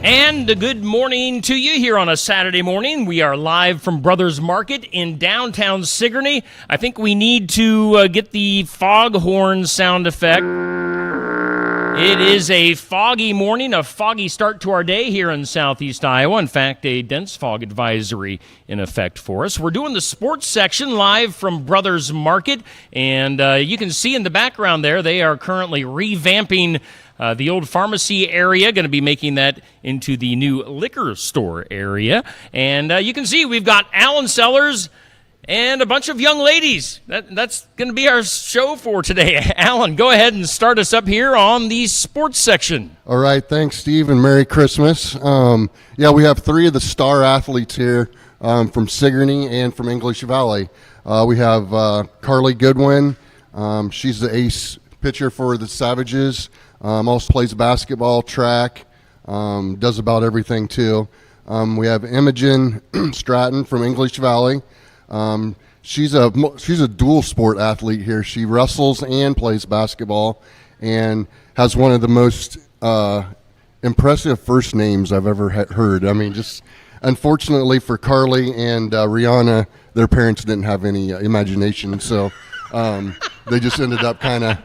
And a good morning to you here on a Saturday morning. We are live from Brothers Market in downtown Sigourney. I think we need to get the foghorn sound effect. It is a foggy morning, a foggy start to our day here in southeast Iowa. In fact, a dense fog advisory in effect for us. We're doing the sports section live from Brothers Market, and you can see in the background there, they are currently revamping the old pharmacy area, going to be making that into the new liquor store area. And you can see we've got Alan Sellers and a bunch of young ladies. That's going to be our show for today. Alan, go ahead and start us up here on the sports section. All right, thanks, Steve, and Merry Christmas. We have three of the star athletes here from Sigourney and from English Valley. We have Carly Goodwin. She's the ace pitcher for the Savages. Also plays basketball, track, does about everything too. We have Imogen Stratton from English Valley. She's a dual sport athlete here. She wrestles and plays basketball, and has one of the most impressive first names I've ever heard. I mean, just unfortunately for Carly and Rihanna, their parents didn't have any imagination, so they just ended up kind of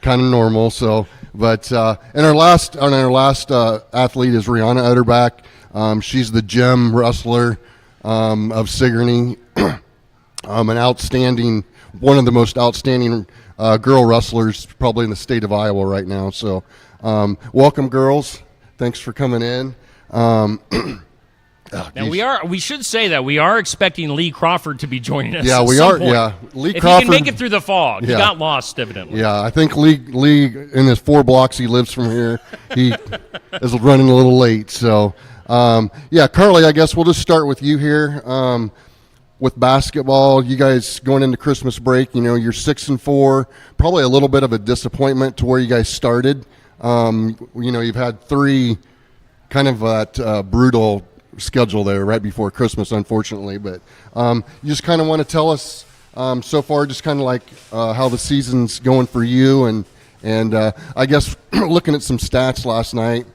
normal. So. But and our last athlete is Rihanna Utterback. She's the gem wrestler of Sigourney, one of the most outstanding girl wrestlers probably in the state of Iowa right now. So welcome, girls. Thanks for coming in. Now we should say that we are expecting Lee Crawford to be joining us. Yeah, we are. Point. Yeah, Lee Crawford. If he can make it through the fog, he got lost evidently. Yeah, I think Lee in his 4 blocks he lives from here, he is running a little late. So, Carly, I guess we'll just start with you here with basketball. You guys going into Christmas break, you're 6-4, probably a little bit of a disappointment to where you guys started. You've had 3 kind of that brutal schedule there right before Christmas, unfortunately, but you just kind of want to tell us so far just kind of like how the season's going for you, and I guess looking at some stats last night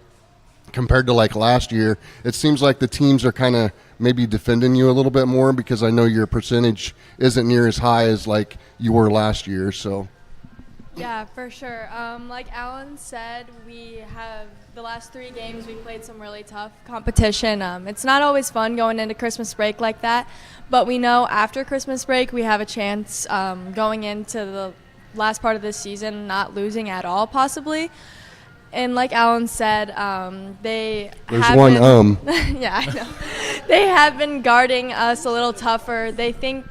compared to like last year, it seems like the teams are kind of maybe defending you a little bit more, because I know your percentage isn't near as high as like you were last year. So yeah, for sure. Like Alan said, we have the last 3 games we played some really tough competition. It's not always fun going into Christmas break like that, but we know after Christmas break we have a chance going into the last part of this season not losing at all possibly. And like Alan said, they yeah, I know. They have been guarding us a little tougher. They think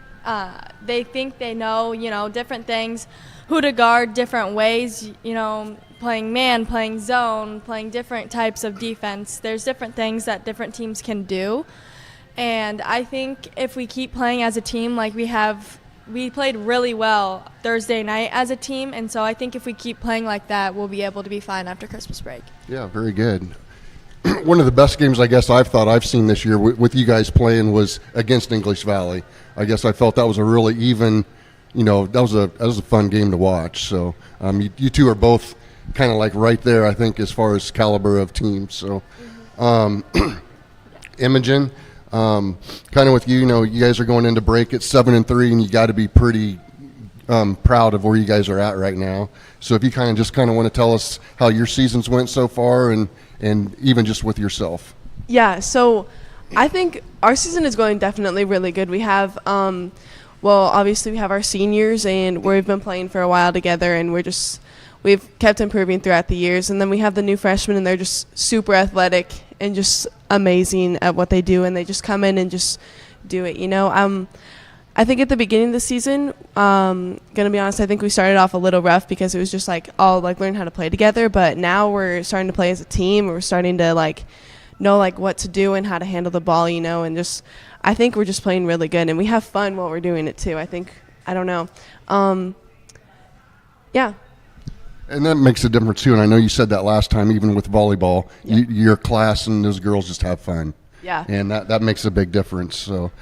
they know, different things, who to guard different ways, playing man, playing zone, playing different types of defense. There's different things that different teams can do. And I think if we keep playing as a team like we played really well Thursday night as a team, and so I think if we keep playing like that, we'll be able to be fine after Christmas break. Yeah, very good. One of the best games I guess I've seen this year with you guys playing was against English Valley. I guess I felt that was a really even, that was a fun game to watch. So you two are both kind of like right there, I think, as far as caliber of teams. So Imogen, kind of with you, you guys are going into break at 7-3, and you got to be pretty proud of where you guys are at right now. So if you kind of want to tell us how your seasons went so far, and even just with yourself. Yeah, so I think our season is going definitely really good. We have, obviously we have our seniors, and we've been playing for a while together, and we've kept improving throughout the years. And then we have the new freshmen, and they're just super athletic and just amazing at what they do, and they just come in and just do it, I think at the beginning of the season, gonna be honest, I think we started off a little rough because it was just all learn how to play together. But now we're starting to play as a team. We're starting to know what to do and how to handle the ball, and just I think we're just playing really good, and we have fun while we're doing it too. I don't know. Yeah. And that makes a difference too. And I know you said that last time, even with volleyball, your class and those girls just have fun. Yeah. And that makes a big difference. So,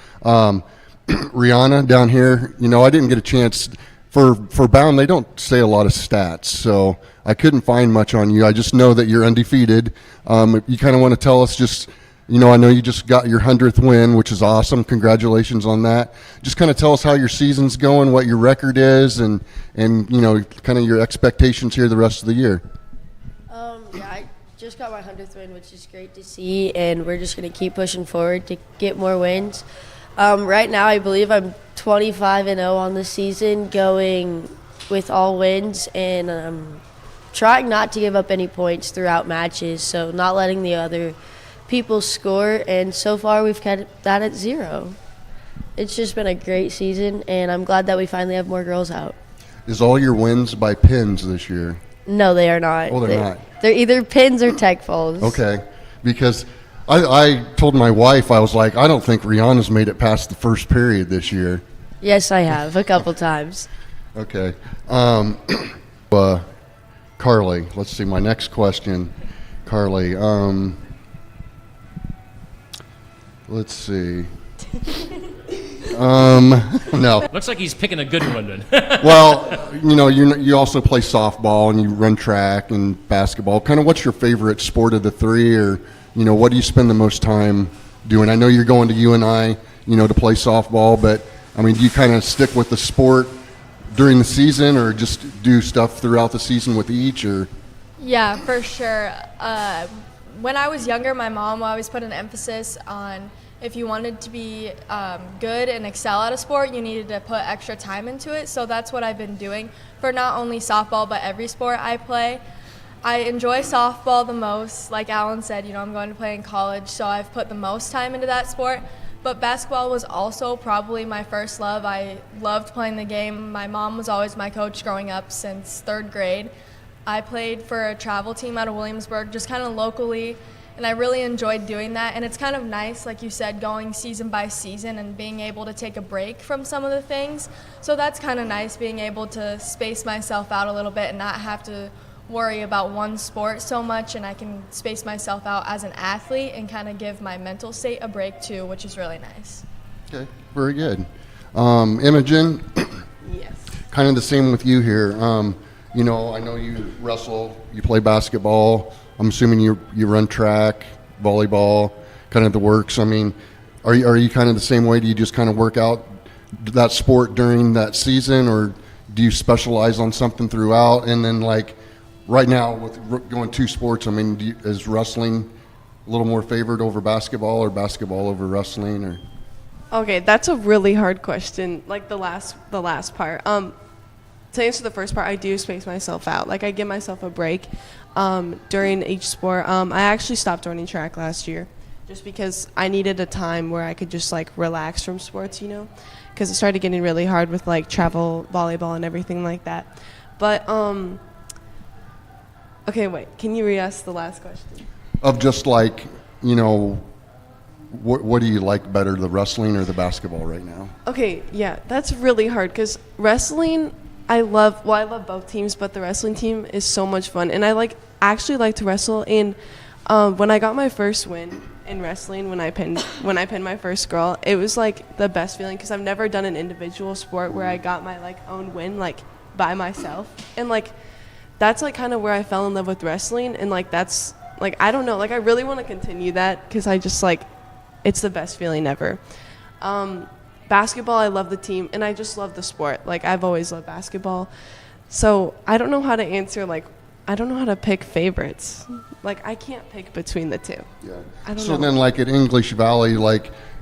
Rihanna down here, I didn't get a chance for Bound, they don't say a lot of stats, so I couldn't find much on you. I just know that you're undefeated. You kind of want to tell us just, I know you just got your 100th win, which is awesome. Congratulations on that. Just kind of tell us how your season's going, what your record is, and kind of your expectations here the rest of the year. Yeah, I just got my 100th win, which is great to see, and we're just going to keep pushing forward to get more wins. Right now, I believe I'm 25-0 on the season, going with all wins, and trying not to give up any points throughout matches, so not letting the other people score, and so far we've kept that at 0. It's just been a great season, and I'm glad that we finally have more girls out. Is all your wins by pins this year? No, they are not. Oh, they're not. They're either pins or tech falls. Okay, because I told my wife, I was like, I don't think Rihanna's made it past the first period this year. Yes, I have, a couple times. Okay. Carly, let's see, my next question. Carly, let's see. No. Looks like he's picking a good one then. Well, you also play softball and you run track and basketball. Kind of what's your favorite sport of the three, or, what do you spend the most time doing? I know you're going to UNI, to play softball, but, do you kind of stick with the sport during the season or just do stuff throughout the season with each, or? Yeah, for sure. When I was younger, my mom always put an emphasis on if you wanted to be good and excel at a sport, you needed to put extra time into it. So that's what I've been doing for not only softball, but every sport I play. I enjoy softball the most. Like Alan said, I'm going to play in college, so I've put the most time into that sport. But basketball was also probably my first love. I loved playing the game. My mom was always my coach growing up since 3rd grade. I played for a travel team out of Williamsburg, just kind of locally, and I really enjoyed doing that. And it's kind of nice, like you said, going season by season and being able to take a break from some of the things. So that's kind of nice, being able to space myself out a little bit and not have to worry about one sport so much, and I can space myself out as an athlete and kind of give my mental state a break too, which is really nice. Okay, very good. Imogen, Yes. kind of the same with you here. I know you wrestle, you play basketball. I'm assuming you run track, volleyball, kind of the works. Are you kind of the same way? Do you just kind of work out that sport during that season, or do you specialize on something throughout? And then, like, right now with going 2 sports, is wrestling a little more favored over basketball, or basketball over wrestling, or? Okay, that's a really hard question. Like the last part. To answer the first part, I do space myself out. Like, I give myself a break during each sport. I actually stopped running track last year just because I needed a time where I could just relax from sports, because it started getting really hard with travel volleyball and everything like that. But okay, wait, can you re-ask the last question? Of just what do you like better, the wrestling or the basketball right now? Okay, yeah, that's really hard because wrestling, I love both teams, but the wrestling team is so much fun, and I actually like to wrestle. And when I got my first win in wrestling, when I pinned my first girl, it was the best feeling because I've never done an individual sport where I got my own win by myself, and that's kind of where I fell in love with wrestling, and that's I don't know, I really want to continue that because I just it's the best feeling ever. Basketball, I love the team, and I just love the sport. I've always loved basketball. So I don't know how to answer, I don't know how to pick favorites. I can't pick between the two. Yeah. I don't So know. then, at English Valley,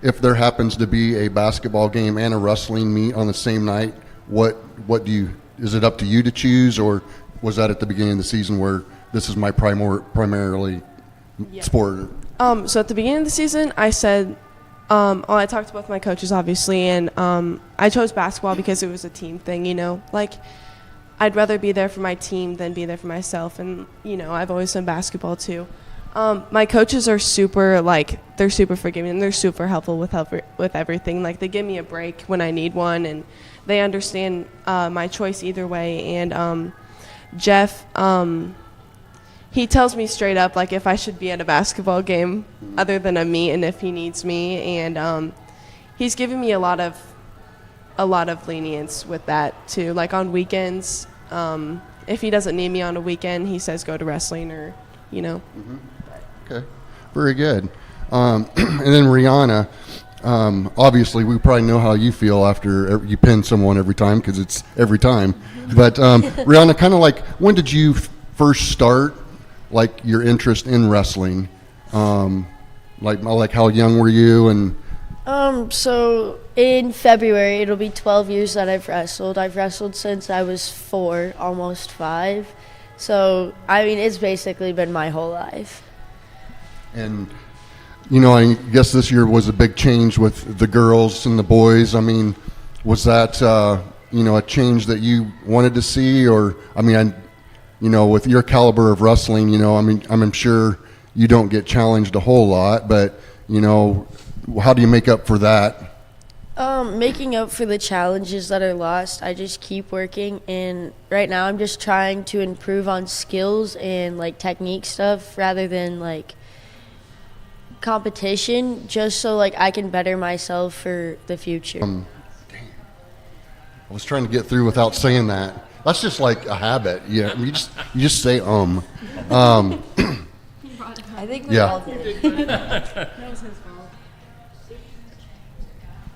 if there happens to be a basketball game and a wrestling meet on the same night, is it up to you to choose, or was that at the beginning of the season where this is my primarily sport? So at the beginning of the season, I said, I talked to both my coaches, obviously, and I chose basketball because it was a team thing, I'd rather be there for my team than be there for myself, and, I've always done basketball too. My coaches are super, they're super forgiving, and they're super helpful with everything. They give me a break when I need one, and they understand my choice either way, and Jeff, he tells me straight up if I should be at a basketball game other than a meet, and if he needs me, and he's given me a lot of a lot of lenience with that too. Like on weekends, if he doesn't need me on a weekend, he says go to wrestling or, you know. Okay, very good. And then Rihanna, obviously we probably know how you feel after you pin someone every time because it's every time. But Rihanna, kind of like when did you first start like your interest in wrestling? Like how young were you? And So in February, it'll be 12 years that I've wrestled. I've wrestled since I was 4, almost 5. So, I mean, it's basically been my whole life. And you know, I guess this year was a big change with the girls and the boys. I mean, was that you know, a change that you wanted to see, or I mean, you know, with your caliber of wrestling, you know, I mean, I'm sure you don't get challenged a whole lot, but you know, how do you make up for that? Making up for the challenges that are lost, I just keep working, and right now I'm just trying to improve on skills and like technique stuff rather than like competition, just so like I can better myself for the future. I was trying to get through without saying that. That's just like a habit. Yeah, I mean, you just say I think we Yeah. all did.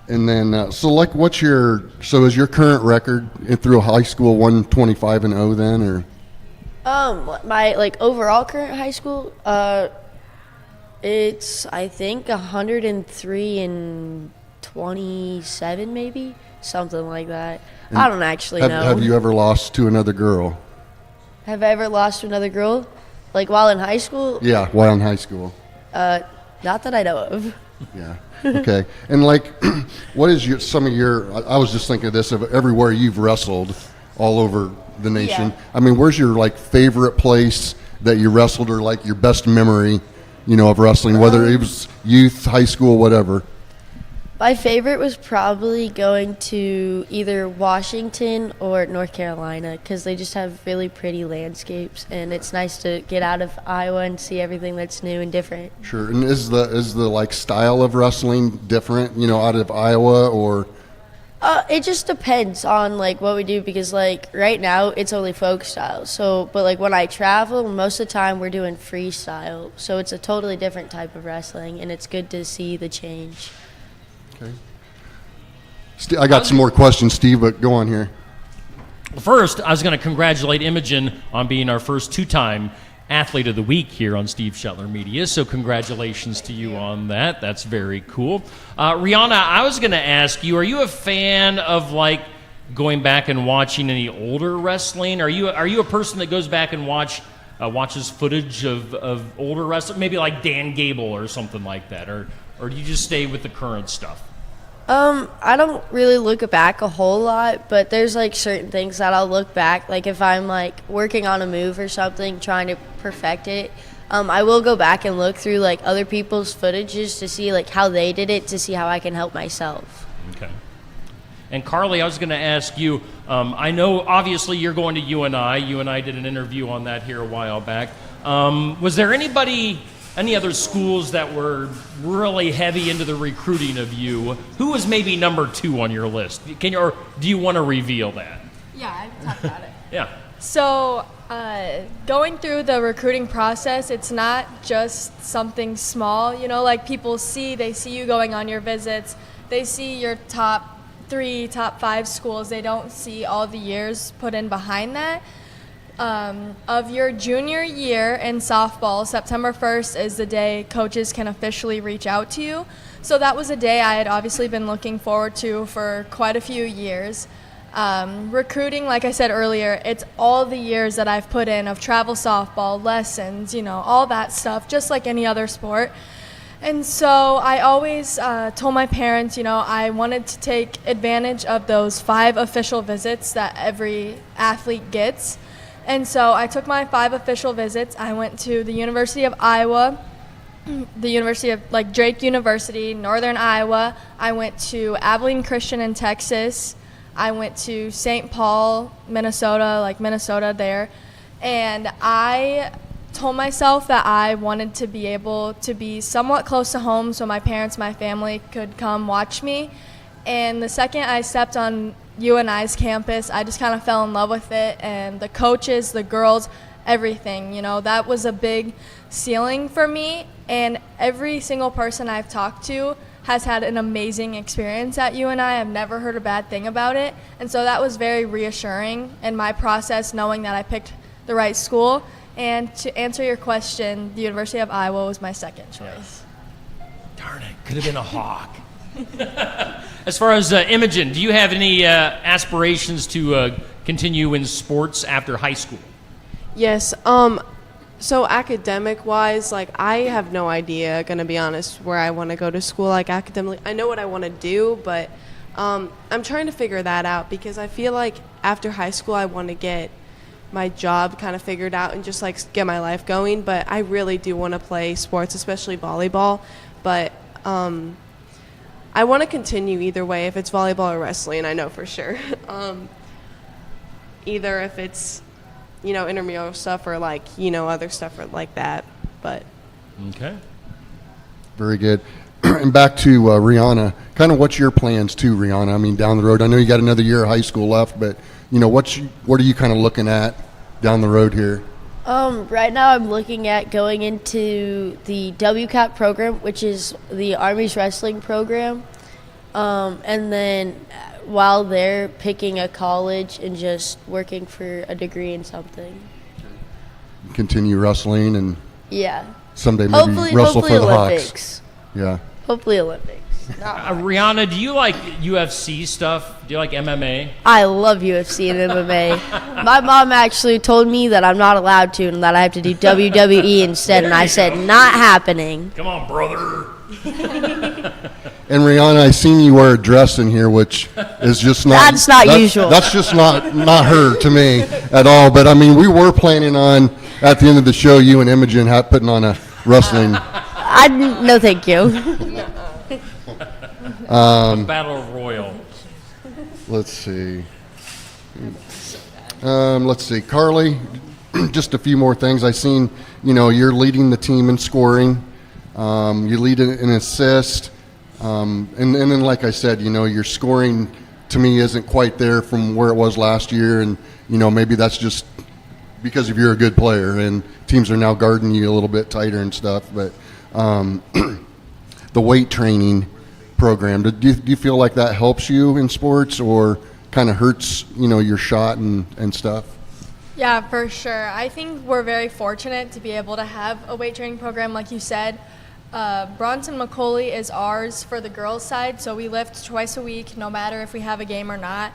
And then, so like, is your current record through high school 125-0 then, or? My like overall current high school, it's I think 103 and 27 maybe, something like that. I don't actually know. Have you ever lost to another girl? Have I ever lost to another girl, like while in high school? Yeah, while in high school. Not that I know of. Yeah. Okay. And like, what is some of your? I was just thinking of this of everywhere you've wrestled, all over the nation. Yeah. I mean, where's your like favorite place that you wrestled, or like your best memory, you know, of wrestling, whether it was youth, high school, whatever? My favorite was probably going to either Washington or North Carolina because they just have really pretty landscapes, and it's nice to get out of Iowa and see everything that's new and different. Sure. And is the like style of wrestling different, you know, out of Iowa, or? It just depends on like what we do because like right now it's only folk style. So, but like when I travel, most of the time we're doing freestyle. So it's a totally different type of wrestling, and it's good to see the change. Okay. I got some more questions, Steve, but go on here. First, I was going to congratulate Imogen on being our first 2-time Athlete of the Week here on Steve Shetler Media, so congratulations to you on that. That's very cool. Rihanna, I was going to ask you, are you a fan of like going back and watching any older wrestling? Are you a person that goes back and watches footage of older wrestling, maybe like Dan Gable or something like that, or do you just stay with the current stuff? I don't really look back a whole lot, but there's like certain things that I'll look back. Like if I'm like working on a move or something, trying to perfect it, I will go back and look through like other people's footages to see like how they did it, to see how I can help myself. Okay. And Carly, I was going to ask you, I know obviously you're going to UNI. You and I did an interview on that here a while back. Was there any other schools that were really heavy into the recruiting of you? Who was maybe number 2 on your list? Or do you want to reveal that? Yeah, I can talk about it. Yeah. So, going through the recruiting process, it's not just something small. You know, like they see you going on your visits, they see your top 3, top 5 schools. They don't see all the years put in behind that. Of your junior year in softball, September 1st is the day coaches can officially reach out to you. So that was a day I had obviously been looking forward to for quite a few years. Recruiting, like I said earlier, it's all the years that I've put in of travel softball, lessons, you know, all that stuff, just like any other sport. And so I always told my parents, you know, I wanted to take advantage of those 5 official visits that every athlete gets. And so I took my 5 official visits. I went to the University of Iowa, the University of Drake University, Northern Iowa. I went to Abilene Christian in Texas. I went to St. Paul, Minnesota, Minnesota there. And I told myself that I wanted to be able to be somewhat close to home so my parents, my family could come watch me. And the second I stepped on UNI's campus, I just kind of fell in love with it. And the coaches, the girls, everything, that was a big ceiling for me. And every single person I've talked to has had an amazing experience at UNI. I've never heard a bad thing about it. And so that was very reassuring in my process, knowing that I picked the right school. And to answer your question, the University of Iowa was my second choice. Darn it, could have been a Hawk. As far as Imogen, do you have any aspirations to continue in sports after high school? Yes. So academic-wise, I have no idea, gonna be honest, where I want to go to school, academically. I know what I want to do, but I'm trying to figure that out because I feel like after high school I want to get my job kind of figured out and just get my life going. But I really do want to play sports, especially volleyball. But I want to continue either way, if it's volleyball or wrestling, I know for sure. Either if it's intramural stuff or other stuff or like that, but Okay. Very good. And back to Rihanna, kind of what's your plans too, Rihanna? I mean, down the road, I know you got another year of high school left, but what are you kind of looking at down the road here? Right now I'm looking at going into the WCAP program, which is the Army's wrestling program. And then while there, picking a college and just working for a degree in something. Continue wrestling and Yeah. someday maybe wrestle for the Olympics. Hawks. Yeah. Hopefully Olympics. Rihanna, do you like UFC stuff? Do you like MMA? I love UFC and MMA. My mom actually told me that I'm not allowed to and that I have to do WWE instead, and I said, not happening. Come on, brother. And Rihanna, I seen you wear a dress in here, which is just not. That's not usual. That's just not her to me at all. But I mean, we were planning on at the end of the show, you and Imogen putting on a wrestling. No, thank you. Battle Royal. Let's see. Carly, just a few more things. I seen, you're leading the team in scoring. You lead in assist. And then, like I said, your scoring to me isn't quite there from where it was last year. And, maybe that's just because you're a good player and teams are now guarding you a little bit tighter and stuff. But the weight training program, do you feel like that helps you in sports or kind of hurts, your shot and stuff? Yeah, for sure. I think we're very fortunate to be able to have a weight training program, like you said. Bronson McCauley is ours for the girls' side, so we lift twice a week, no matter if we have a game or not.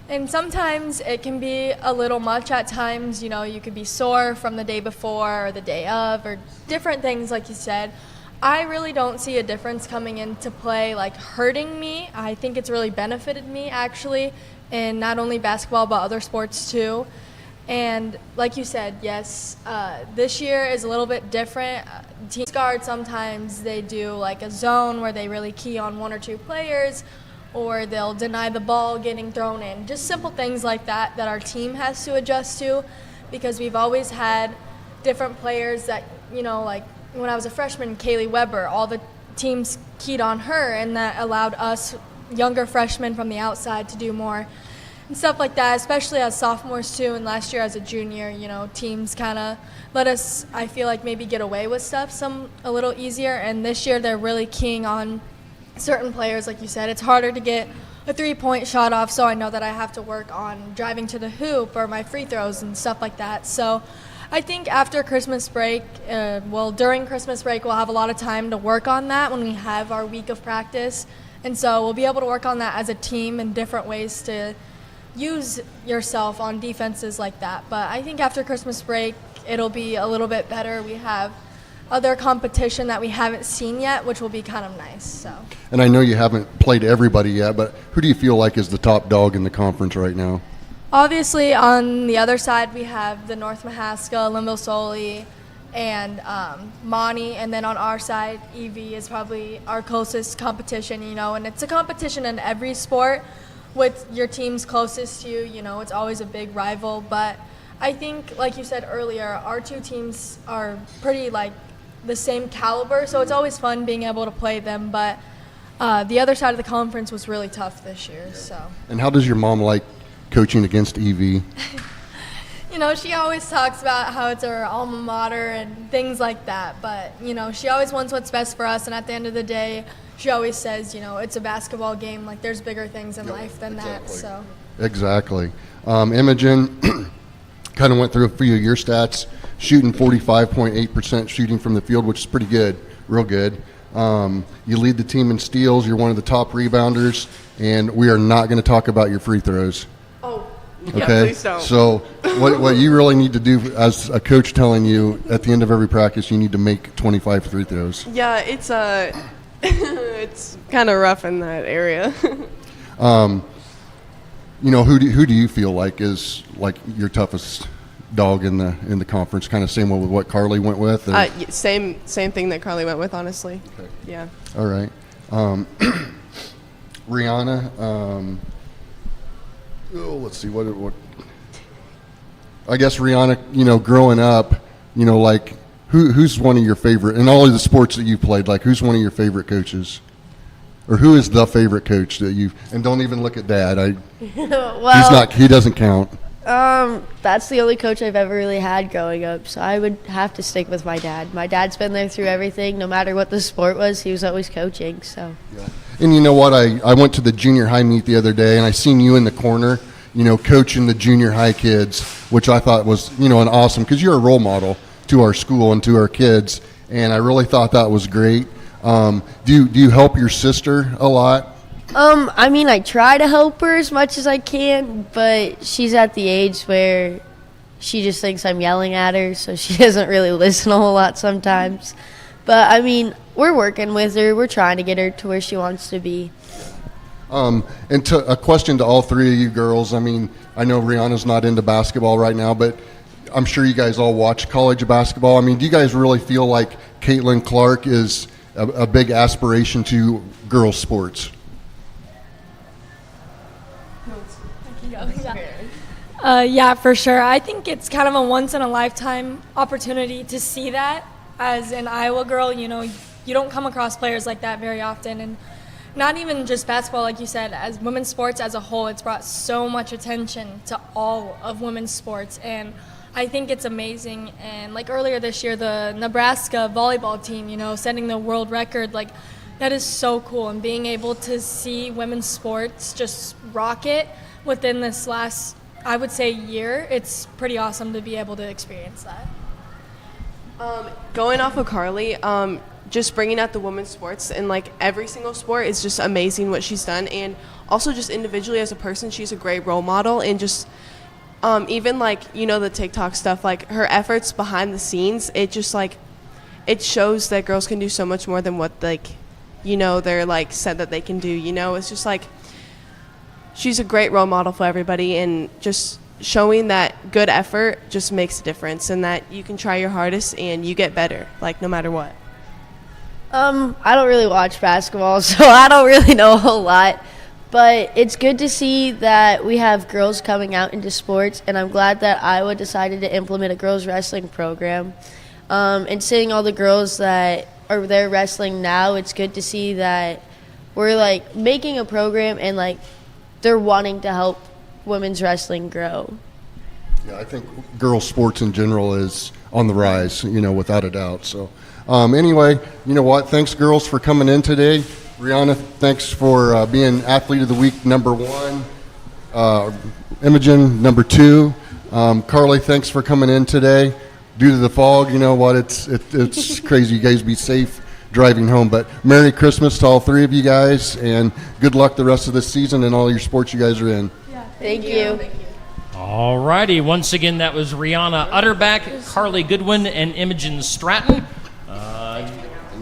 And sometimes it can be a little much at times. You could be sore from the day before or the day of or different things, like you said. I really don't see a difference coming into play, hurting me. I think it's really benefited me, actually, in not only basketball but other sports, too. And like you said, yes, this year is a little bit different. Team guard, sometimes they do a zone where they really key on one or two players, or they'll deny the ball getting thrown in. Just simple things like that our team has to adjust to, because we've always had different players that, when I was a freshman, Kaylee Weber, all the teams keyed on her, and that allowed us younger freshmen from the outside to do more and stuff like that, especially as sophomores too. And last year as a junior, teams kind of let us, I feel like, maybe get away with stuff a little easier. And this year they're really keying on certain players, like you said. It's harder to get a three-point shot off, so I know that I have to work on driving to the hoop or my free throws and stuff like that. So I think after Christmas break, during Christmas break, we'll have a lot of time to work on that when we have our week of practice. And so we'll be able to work on that as a team in different ways to use yourself on defenses like that. But I think after Christmas break, it'll be a little bit better. We have other competition that we haven't seen yet, which will be kind of nice. So. And I know you haven't played everybody yet, but who do you feel like is the top dog in the conference right now? Obviously, on the other side, we have the North Mahaska, Limbosoli, and Monty. And then on our side, EV is probably our closest competition, and it's a competition in every sport with your teams closest to you. It's always a big rival. But I think, like you said earlier, our two teams are pretty the same caliber, so it's always fun being able to play them. But the other side of the conference was really tough this year. So, And how does your mom like coaching against Evie? you know, she always talks about how it's her alma mater and things like that. But, you know, she always wants what's best for us. And at the end of the day, she always says, you know, it's a basketball game. Like, there's bigger things in life than that. So. Exactly. Imogen kind of went through a few of your stats, shooting 45.8% shooting from the field, which is pretty good, real good. You lead the team in steals. You're one of the top rebounders, and we are not going to talk about your free throws. Oh, Okay. yeah, please don't. So what you really need to do as a coach telling you at the end of every practice, you need to make 25 free throws. Yeah, it's it's kind of rough in that area. You know, who do you feel like is like your toughest dog in the conference? Kind of same with what Carly went with. Or? Same thing that Carly went with, honestly. Okay. Yeah. All right. Rihanna. Let's see what. I guess Rihanna. You know, growing up, you know, like who's one of your favorite in all of the sports that you played? Like, who's one of your favorite coaches, or who is the favorite coach that you? And don't even look at Dad. Well, He doesn't count. that's the only coach I've ever really had growing up, so I would have to stick with my dad. My dad's been there through everything, no matter what the sport was, he was always coaching, so. And you know what? I went to the junior high meet the other day, and I seen you in the corner, you know, coaching the junior high kids, which I thought was, you know, an awesome, because you're a role model to our school and to our kids, and I really thought that was great. Do you help your sister a lot? I mean, I try to help her as much as I can, but she's at the age where she just thinks I'm yelling at her, so she doesn't really listen a whole lot sometimes. But, I mean, we're working with her. We're trying to get her to where she wants to be. And a question to all three of you girls. I mean, I know Rihanna's not into basketball right now, but I'm sure you guys all watch college basketball. I mean, do you guys really feel like Caitlin Clark is a big aspiration to girls' sports? Yeah, for sure. I think it's kind of a once-in-a-lifetime opportunity to see that. As an Iowa girl, you know, you don't come across players like that very often. And not even just basketball, like you said, as women's sports as a whole, it's brought so much attention to all of women's sports. And I think it's amazing. And like earlier this year, the Nebraska volleyball team, you know, setting the world record, like that is so cool. And being able to see women's sports just rocket within this last, I would say, year, it's pretty awesome to be able to experience that. Going off of Carly, just bringing out the women's sports and like every single sport is just amazing what she's done. And also just individually as a person, she's a great role model. And just even like, you know, the TikTok stuff, like her efforts behind the scenes, it just like, it shows that girls can do so much more than what like, you know, they're like said that they can do, you know. It's just like, she's a great role model for everybody, and just showing that good effort just makes a difference, and that you can try your hardest and you get better, like no matter what. I don't really watch basketball, so I don't really know a whole lot. But it's good to see that we have girls coming out into sports, and I'm glad that Iowa decided to implement a girls wrestling program. And seeing all the girls that are there wrestling now, it's good to see that we're like making a program and like they're wanting to help women's wrestling grow. Yeah, I think girls' sports in general is on the rise, you know, without a doubt. So, anyway, you know what? Thanks, girls, for coming in today. Rihanna, thanks for being Athlete of the Week #1. Imogen, #2. Carly, thanks for coming in today. Due to the fog, you know what? It's crazy. You guys be safe driving home. But Merry Christmas to all three of you guys, and good luck the rest of this season and all your sports you guys are in. Thank you. All righty. Once again, that was Rihanna Utterback, Carly Goodwin, and Imogen Stratton.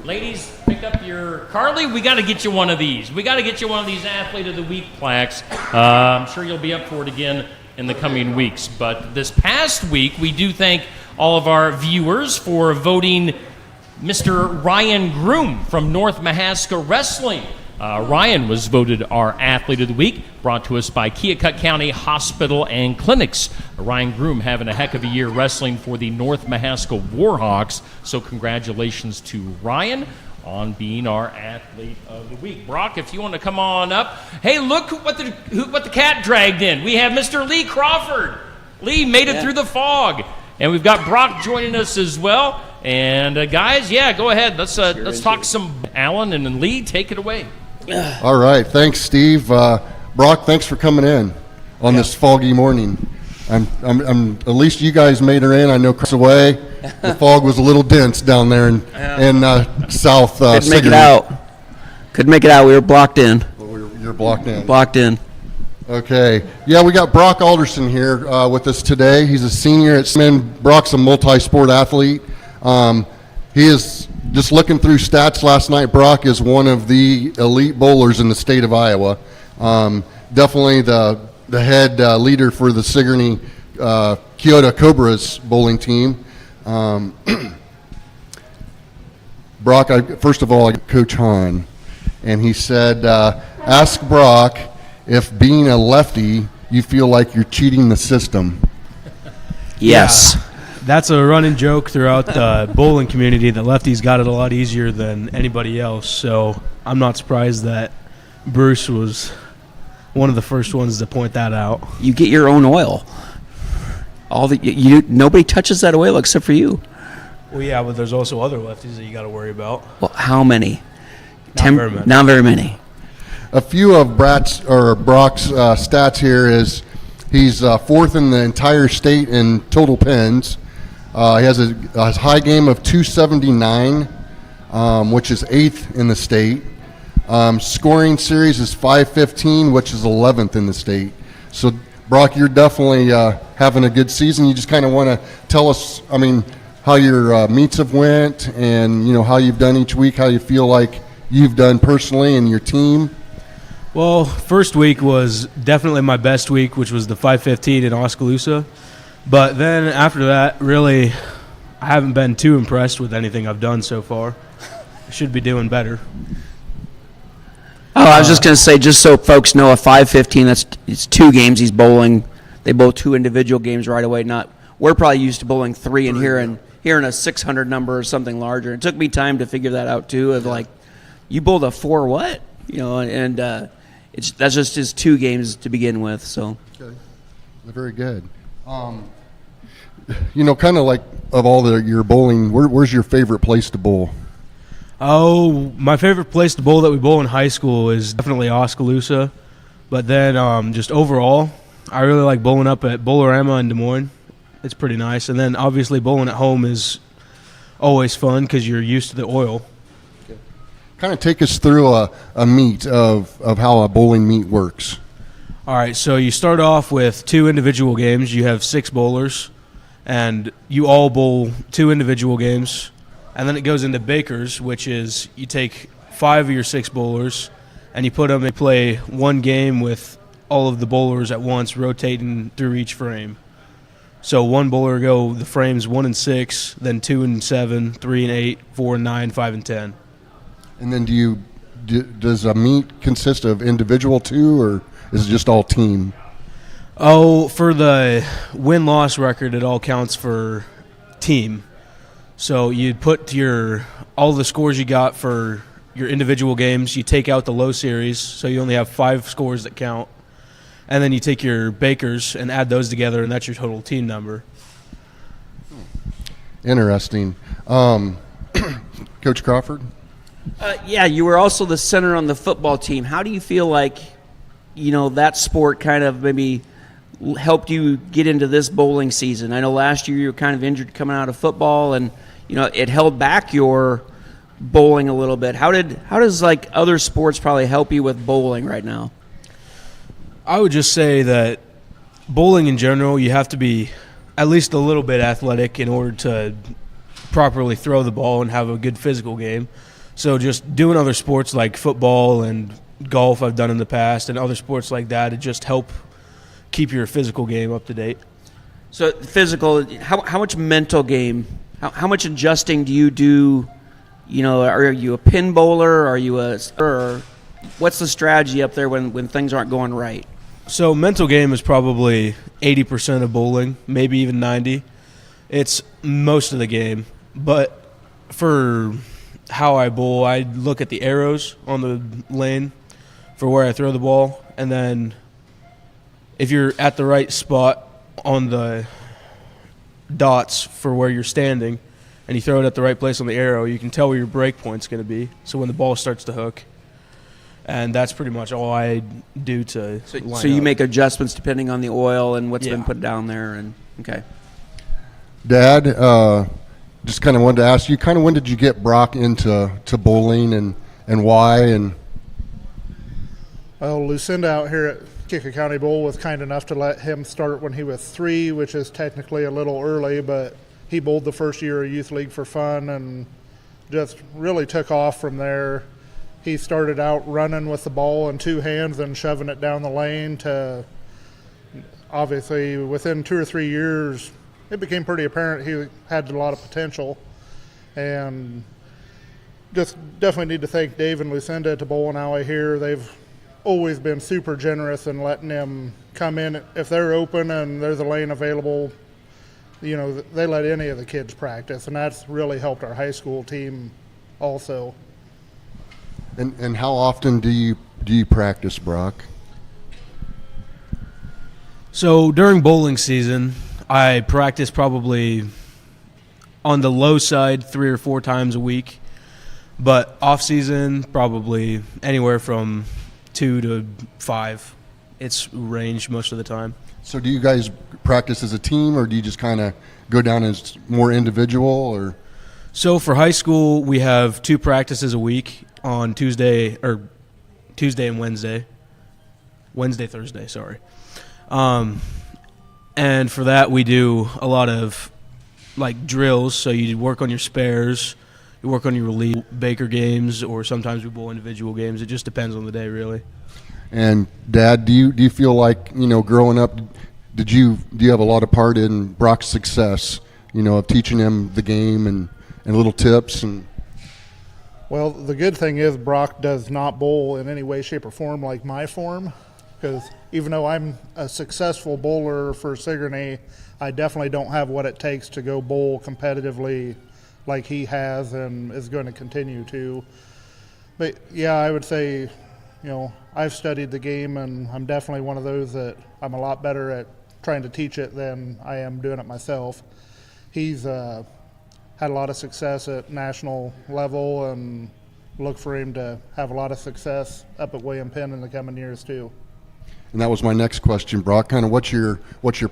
Ladies, pick up your Carly. We got to get you one of these. We got to get you one of these Athlete of the Week plaques. I'm sure you'll be up for it again in the coming weeks. But this past week, we do thank all of our viewers for voting Mr. Ryan Groom from North Mahaska Wrestling. Ryan was voted our Athlete of the Week, brought to us by Keokuk County Hospital and Clinics. Ryan Groom having a heck of a year wrestling for the North Mahaska Warhawks, so congratulations to Ryan. on being our athlete of the week. Brock, if you want to come on up. Hey, look what the cat dragged in. We have Mr. Lee Crawford. Lee made it through the fog, and we've got Brock joining us as well. And guys, go ahead. Let's talk some. Alan and then Lee, take it away. All right, thanks, Steve. Brock, thanks for coming in on this foggy morning. I'm at least you guys made her in. I know across the way, the fog was a little dense down there in South. Couldn't make it out. Couldn't make it out. We were blocked in. You're blocked in. Blocked in. Okay. Yeah, we got Brock Alderson here with us today. He's a senior at Smith. Brock's a multi-sport athlete. He is, just looking through stats last night, Brock is one of the elite bowlers in the state of Iowa. Definitely the head leader for the Sigourney Kyoto Cobras bowling team. Brock, first of all, I Coach Hahn, and he said, ask Brock if being a lefty, you feel like you're cheating the system. Yes. Yeah, that's a running joke throughout the bowling community that lefties got it a lot easier than anybody else. So I'm not surprised that Bruce was one of the first ones to point that out. You get your own oil. Nobody touches that oil except for you. Well, yeah, but there's also other lefties that you got to worry about. Well, how many? Very many. Not very many. A few of Brock's stats here is he's fourth in the entire state in total pins. He has a high game of 279, which is 8th in the state. Scoring series is 515, which is 11th in the state. So, Brock, you're definitely having a good season. You just kind of want to tell us, how your meets have went and, how you've done each week, how you feel like you've done personally and your team. Well, first week was definitely my best week, which was the 515 in Oskaloosa. But then after that, really, I haven't been too impressed with anything I've done so far. I should be doing better. Oh, I was just going to say, just so folks know, a 515, it's 2 games he's bowling. They bowl 2 individual games right away. We're probably used to bowling 3 and hearing a 600 number or something larger. It took me time to figure that out too. Of like, you bowled a 4 what? That's just his 2 games to begin with. So, okay, very good. Kind of like of all your bowling, where's your favorite place to bowl? Oh, my favorite place to bowl that we bowl in high school is definitely Oskaloosa. But then just overall, I really like bowling up at Bowlerama in Des Moines. It's pretty nice. And then obviously bowling at home is always fun because you're used to the oil. Okay. Kind of take us through a meet of how a bowling meet works. All right, so you start off with 2 individual games. You have 6 bowlers, and you all bowl 2 individual games. And then it goes into Bakers, which is you take 5 of your 6 bowlers and you put them and play 1 game with all of the bowlers at once, rotating through each frame. So 1 bowler go the frames 1 and 6, then 2 and 7, 3 and 8, 4 and 9, 5 and 10. And then does a meet consist of individual 2, or is it just all team? Oh, for the win-loss record, it all counts for team. So you put all the scores you got for your individual games, you take out the low series, so you only have 5 scores that count. And then you take your Bakers and add those together, and that's your total team number. Interesting. Coach Crawford? Yeah, you were also the center on the football team. How do you feel like, that sport kind of maybe helped you get into this bowling season? I know last year you were kind of injured coming out of football, and it held back your bowling a little bit. How does like other sports probably help you with bowling right now? I would just say that bowling in general, you have to be at least a little bit athletic in order to properly throw the ball and have a good physical game. So just doing other sports like football and golf I've done in the past and other sports like that, it just help keep your physical game up to date. So physical, how much mental game, how much adjusting do you do? Are you a pin bowler? Or what's the strategy up there when things aren't going right? So mental game is probably 80% of bowling, maybe even 90%. It's most of the game. But for how I bowl, I look at the arrows on the lane for where I throw the ball, and then if you're at the right spot on the dots for where you're standing and you throw it at the right place on the arrow, you can tell where your break point's going to be, so when the ball starts to hook. And that's pretty much all I do to line So you up. make adjustments depending on the oil and what's Yeah. been put down there, and okay. Dad, just kind of wanted to ask you, kind of when did you get Brock into bowling and why? And Well, Lucinda out here at Kika County Bowl was kind enough to let him start when he was 3, which is technically a little early, but he bowled the first year of youth league for fun and just really took off from there. He started out running with the ball in 2 hands and shoving it down the lane to, obviously, within 2 or 3 years, it became pretty apparent he had a lot of potential. And just definitely need to thank Dave and Lucinda at the Bowling Alley here. They've always been super generous in letting him come in. If they're open and there's a lane available, you know, they let any of the kids practice, and that's really helped our high school team also. and how often do you practice, Brock? So during bowling season, I practice probably on the low side 3 or 4 times a week, but off season probably anywhere from 2 to 5. It's range most of the time. So do you guys practice as a team, or do you just kind of go down as more individual? Or So for high school, we have 2 practices a week on Tuesday and Wednesday. Thursday, sorry. And for that, we do a lot of like drills. So you work on your spares, you work on your relief Baker games, or sometimes we bowl individual games. It just depends on the day, really. And Dad, do you feel like, you know, growing up, do you have a lot of part in Brock's success? You know, of teaching him the game and little tips and. Well, the good thing is Brock does not bowl in any way, shape, or form like my form, because even though I'm a successful bowler for Sigourney, I definitely don't have what it takes to go bowl competitively like he has and is going to continue to. But yeah, I would say, you know, I've studied the game, and I'm definitely one of those that I'm a lot better at trying to teach it than I am doing it myself. He's had a lot of success at national level, and look for him to have a lot of success up at William Penn in the coming years too. And that was my next question, Brock. Kind of what's your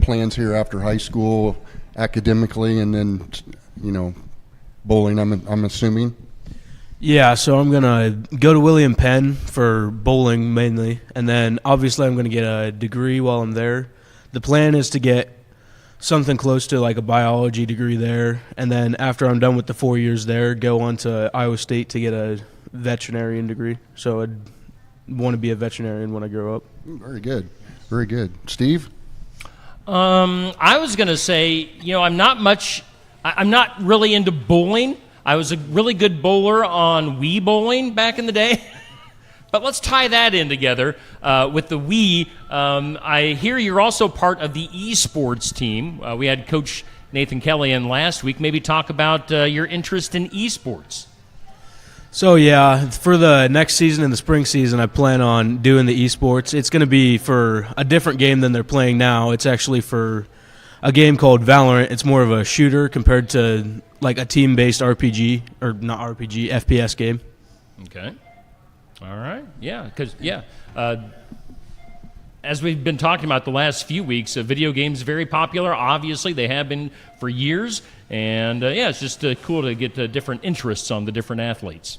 plans here after high school, academically, and then, you know, bowling? I'm assuming. Yeah, so I'm gonna go to William Penn for bowling mainly, and then obviously I'm gonna get a degree while I'm there. The plan is to get something close to like a biology degree there, and then after I'm done with the 4 years there, go on to Iowa State to get a veterinarian degree. So I'd want to be a veterinarian when I grow up. Very good, very good. Steve? I was going to say, you know, I'm not really into bowling. I was a really good bowler on Wii bowling back in the day. But let's tie that in together with the Wii. I hear you're also part of the esports team. We had Coach Nathan Kelly in last week. Maybe talk about your interest in esports. So yeah, for the next season and the spring season, I plan on doing the esports. It's going to be for a different game than they're playing now. It's actually for a game called Valorant. It's more of a shooter compared to like a team-based RPG, or not RPG, FPS game. Okay. All right. Yeah, because, as we've been talking about the last few weeks, video games very popular. Obviously, they have been for years. And, it's just cool to get different interests on the different athletes.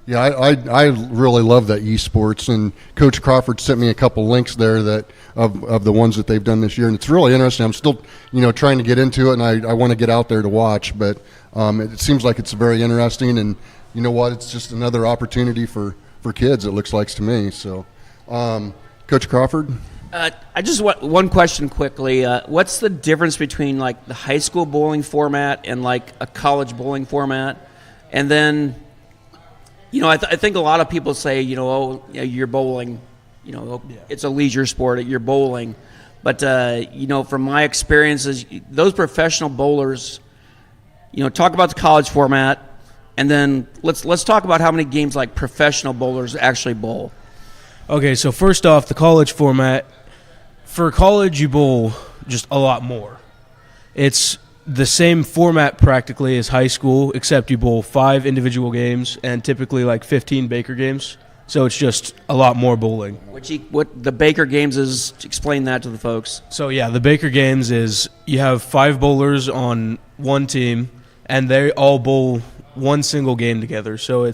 Yeah, I really love that esports, and Coach Crawford sent me a couple links there that of the ones that they've done this year, and it's really interesting. I'm still, you know, trying to get into it, and I want to get out there to watch, but it seems like it's very interesting, and you know what, it's just another opportunity for kids, it looks like to me. So, Coach Crawford? I just want one question quickly. What's the difference between like the high school bowling format and like a college bowling format? And then, you know, I think a lot of people say, you know, oh, you're bowling, you know, it's a leisure sport, you're bowling. But, you know, from my experiences, those professional bowlers, you know, talk about the college format. And then let's talk about how many games like professional bowlers actually bowl. Okay, so first off, the college format. For college, you bowl just a lot more. It's the same format practically as high school, except you bowl 5 individual games and typically like 15 Baker games. So it's just a lot more bowling. What the Baker games is, explain that to the folks. So yeah, the Baker games is you have 5 bowlers on one team, and they all bowl one single game together. So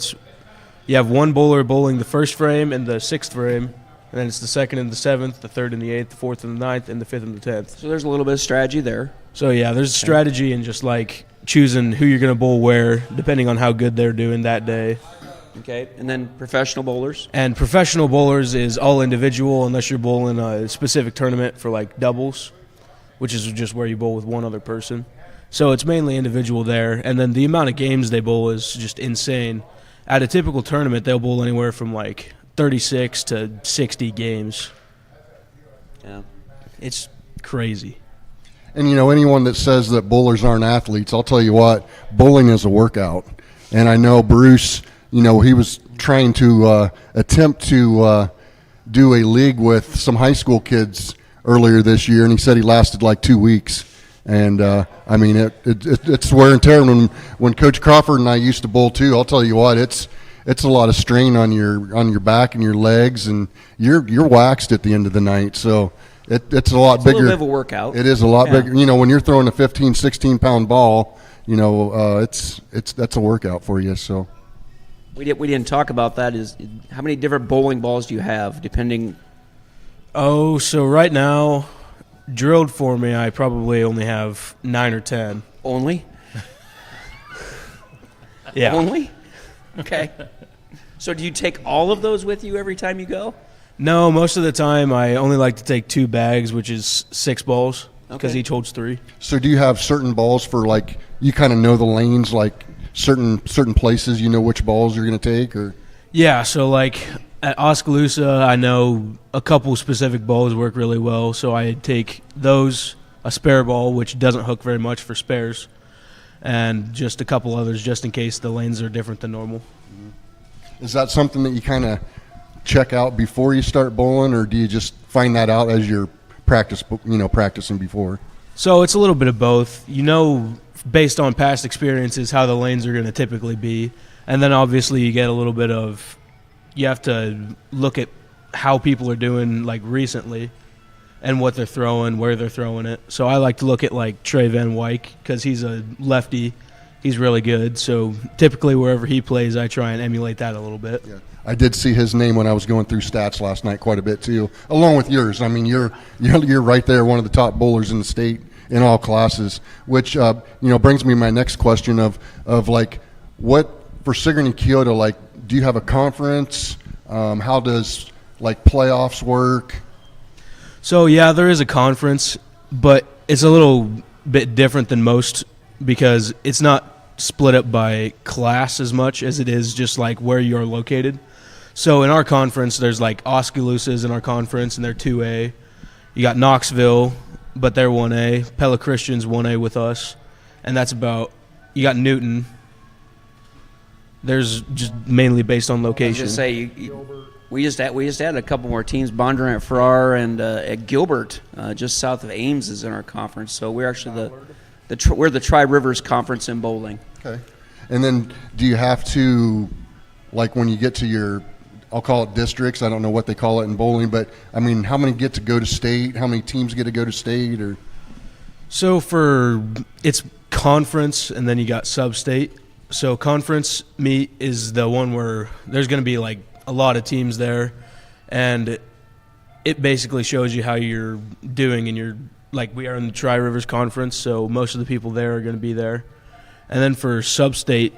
you have one bowler bowling the first frame and the 6th frame, and then it's the 2nd and the 7th, the 3rd and the 8th, the 4th and the 9th, and the 5th and the 10th. So there's a little bit of strategy there. So yeah, there's strategy in just like choosing who you're going to bowl where, depending on how good they're doing that day. Okay, and then professional bowlers. And professional bowlers is all individual unless you're bowling a specific tournament for like doubles, which is just where you bowl with one other person. So it's mainly individual there. And then the amount of games they bowl is just insane. At a typical tournament, they'll bowl anywhere from like 36 to 60 games. Yeah. It's crazy. And, anyone that says that bowlers aren't athletes, I'll tell you what, bowling is a workout. And I know Bruce, he was trying to attempt to do a league with some high school kids earlier this year, and he said he lasted like 2 weeks. And, it's wear and tear. When Coach Crawford and I used to bowl too, I'll tell you what, it's a lot of strain on your back and your legs, and you're waxed at the end of the night. So it's a lot bigger. A little bit of a workout. It is a lot bigger. When you're throwing a 15, 16-pound ball, that's a workout for you. So we didn't talk about that. Is how many different bowling balls do you have, depending? Oh, so right now, drilled for me, I probably only have 9 or 10. Only? Yeah. Only? Okay. So do you take all of those with you every time you go? No, most of the time I only like to take 2 bags, which is 6 balls, because Okay. each holds 3. do you have certain balls for, like, you kind of know the lanes, like certain places, which balls you're going to take? Or Yeah, so like at Oskaloosa, I know a couple specific balls work really well, so I take those, a spare ball, which doesn't hook very much for spares, and just a couple others just in case the lanes are different than normal. is that something that you kind of check out before you start bowling, or do you just find that out as you're practicing before? So it's a little bit of both. Based on past experiences, how the lanes are going to typically be. And then obviously you get a little bit of, you have to look at how people are doing like recently and what they're throwing, where they're throwing it. So I like to look at like Trey Van Wyk because he's a lefty. He's really good. So typically wherever he plays, I try and emulate that a little bit. Yeah. I did see his name when I was going through stats last night quite a bit too, along with yours. I mean, you're right there, one of the top bowlers in the state in all classes, which brings me to my next question of like, what for Sigourney Keota, like, do you have a conference? How does like playoffs work? So yeah, there is a conference, but it's a little bit different than most because it's not split up by class as much as it is just like where you're located. So in our conference, there's like Oskaloosa's in our conference, and they're 2A. You got Knoxville, but they're 1A. Pella Christian's 1A with us, and that's about. You got Newton. There's just mainly based on location. Just say we just added a couple more teams. Bondurant Farrar and at Gilbert, just south of Ames, is in our conference. So we're actually we're the Tri Rivers Conference in bowling. Okay. And then do you have to, like, when you get to your, I'll call it districts, I don't know what they call it in bowling, but I mean, how many get to go to state? How many teams get to go to state? Or So it's conference, and then you got sub-state. So conference meet is the one where there's going to be like a lot of teams there, and it basically shows you how you're doing, and you're like, we are in the Tri Rivers Conference, so most of the people there are going to be there. And then for sub-state,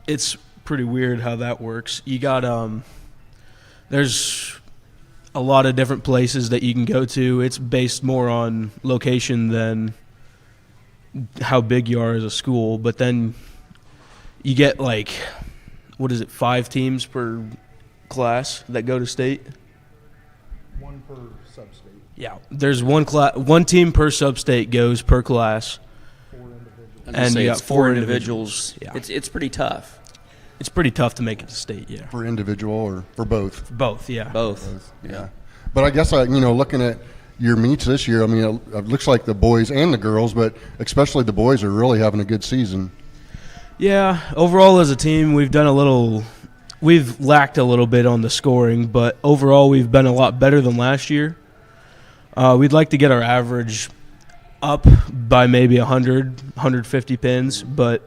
it's pretty weird how that works. You got there's a lot of different places that you can go to. It's based more on location than how big you are as a school, but then you get like, 5 teams per class that go to state? One per sub-state. Yeah, there's one team per sub-state goes per class, And say you it's got 4 individuals. Yeah. It's pretty tough. It's pretty tough to make it to state, yeah. For individual or for both? Both, yeah. Both. Yeah. But I guess, looking at your meets this year, I mean, it looks like the boys and the girls, but especially the boys are really having a good season. Yeah, overall as a team, we've lacked a little bit on the scoring, but overall we've been a lot better than last year. We'd like to get our average up by maybe 100, 150 pins, but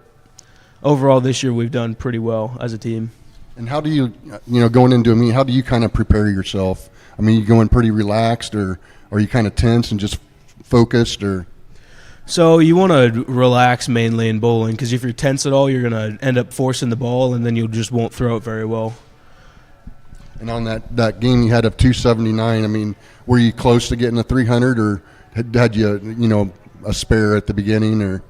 overall this year we've done pretty well as a team. And how do you, going into a meet, how do you kind of prepare yourself? I mean, you going pretty relaxed, or are you kind of tense and just focused, or? So you want to relax mainly in bowling, because if you're tense at all, you're going to end up forcing the ball, and then you just won't throw it very well. And on that game you had of 279, I mean, were you close to getting a 300, or had you, a spare at the beginning, or?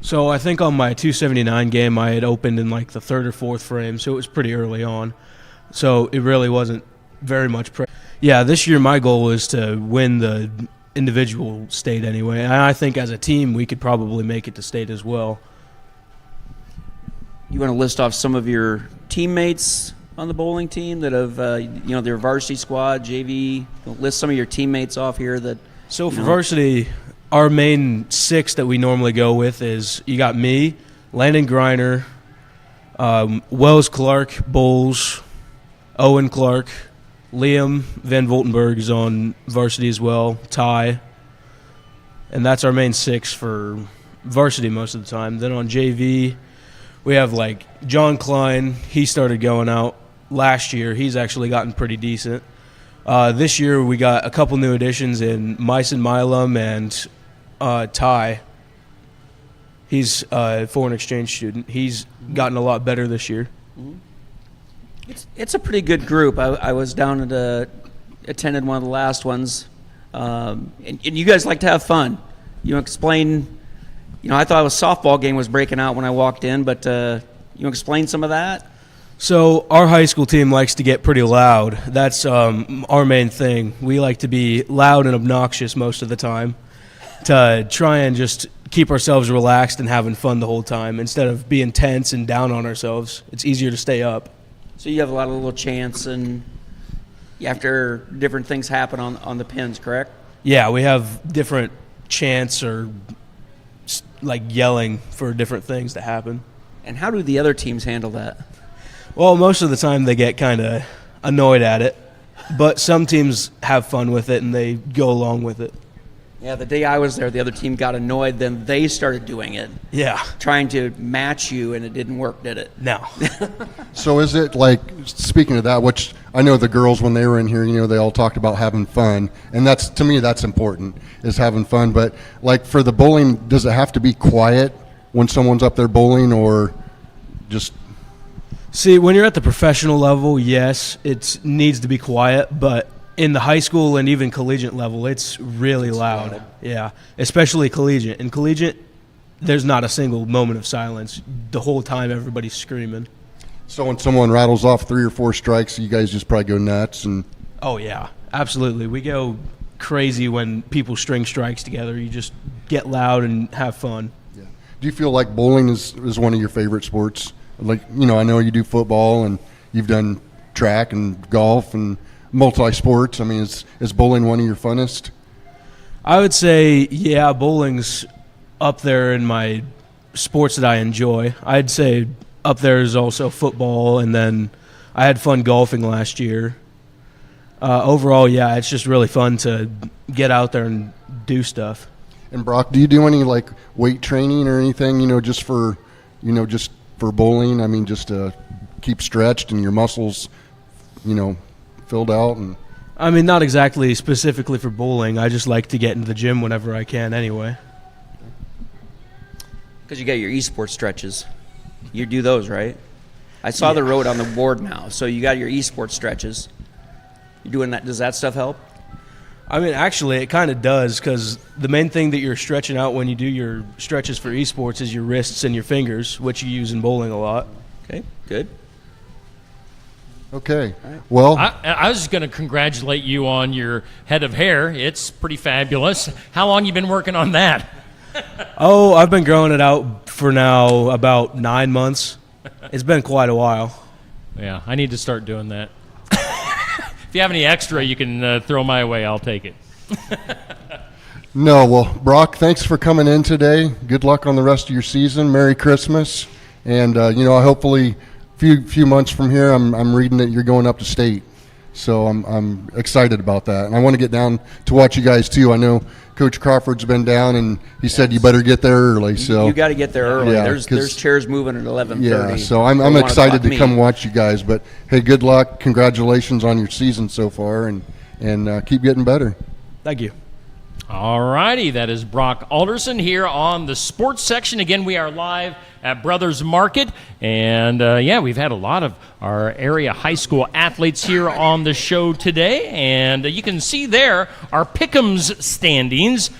So I think on my 279 game, I had opened in like the 3rd or 4th frame, so it was pretty early on. So it really wasn't very much pressure. Yeah, this year my goal is to win the individual state anyway. And I think as a team we could probably make it to state as well. You want to list off some of your teammates on the bowling team that have, their varsity squad, JV? List some of your teammates off here that. So for varsity, our main 6 that we normally go with is you got me, Landon Griner, Wells Clark bowls, Owen Clark, Liam Van Voltenberg is on varsity as well, Ty, and that's our main 6 for varsity most of the time. Then on JV, we have like John Klein. He started going out last year. He's actually gotten pretty decent. This year we got a couple new additions in Myson Milam and Ty. He's a foreign exchange student. He's gotten a lot better this year. Mm-hmm. It's a pretty good group. I was down at attended one of the last ones, and you guys like to have fun. Explain. I thought a softball game was breaking out when I walked in, but you explain some of that. So our high school team likes to get pretty loud. That's our main thing. We like to be loud and obnoxious most of the time to try and just keep ourselves relaxed and having fun the whole time instead of being tense and down on ourselves. It's easier to stay up. So you have a lot of little chants, and after different things happen on the pins, correct? Yeah, we have different chants or like yelling for different things to happen. And how do the other teams handle that? Well, most of the time they get kind of annoyed at it, but some teams have fun with it and they go along with it. Yeah, the day I was there, the other team got annoyed, then they started doing it. Yeah. Trying to match you, and it didn't work, did it? No. So is it like, speaking of that, which I know the girls when they were in here, they all talked about having fun, and to me that's important, is having fun. But like for the bowling, does it have to be quiet when someone's up there bowling, or just? See, when you're at the professional level, yes, it needs to be quiet, but in the high school and even collegiate level, it's really loud. Yeah, especially collegiate. In collegiate, there's not a single moment of silence. The whole time, everybody's screaming. So when someone rattles off 3 or 4 strikes, you guys just probably go nuts and. Oh yeah, absolutely. We go crazy when people string strikes together. You just get loud and have fun. Yeah. Do you feel like bowling is one of your favorite sports? Like, I know you do football and you've done track and golf and multi-sports. I mean, is bowling one of your funnest? I would say, yeah, bowling's up there in my sports that I enjoy. I'd say up there is also football, and then I had fun golfing last year. Overall, yeah, it's just really fun to get out there and do stuff. And Brock, do you do any like weight training or anything, just for bowling? I mean, just to keep stretched and your muscles, filled out? And I mean, not exactly specifically for bowling. I just like to get into the gym whenever I can anyway. Because you got your esports stretches. You do those, right? I saw the road on the board now. So you got your esports stretches. You doing that? Does that stuff help? I mean, actually, it kind of does, because the main thing that you're stretching out when you do your stretches for esports is your wrists and your fingers, which you use in bowling a lot. Okay, good. Okay. Well, I was just going to congratulate you on your head of hair. It's pretty fabulous. How long you been working on that? Oh, I've been growing it out for now about 9 months. It's been quite a while. Yeah, I need to start doing that. If you have any extra, you can throw my way. I'll take it. No, well, Brock, thanks for coming in today. Good luck on the rest of your season. Merry Christmas. And, hopefully few months from here, I'm reading that you're going up to state. So I'm excited about that. And I want to get down to watch you guys, too. I know Coach Crawford's been down, and he said you better get there early. So You got to get there early. Yeah, There's chairs moving at 11:30. yeah, so I'm excited to come watch you guys. But, hey, good luck. Congratulations on your season so far, and keep getting better. Thank you. All righty, that is Brock Alderson here on the sports section. Again, we are live at Brothers Market, and we've had a lot of our area high school athletes here on the show today, and you can see there our Pick'ems standings.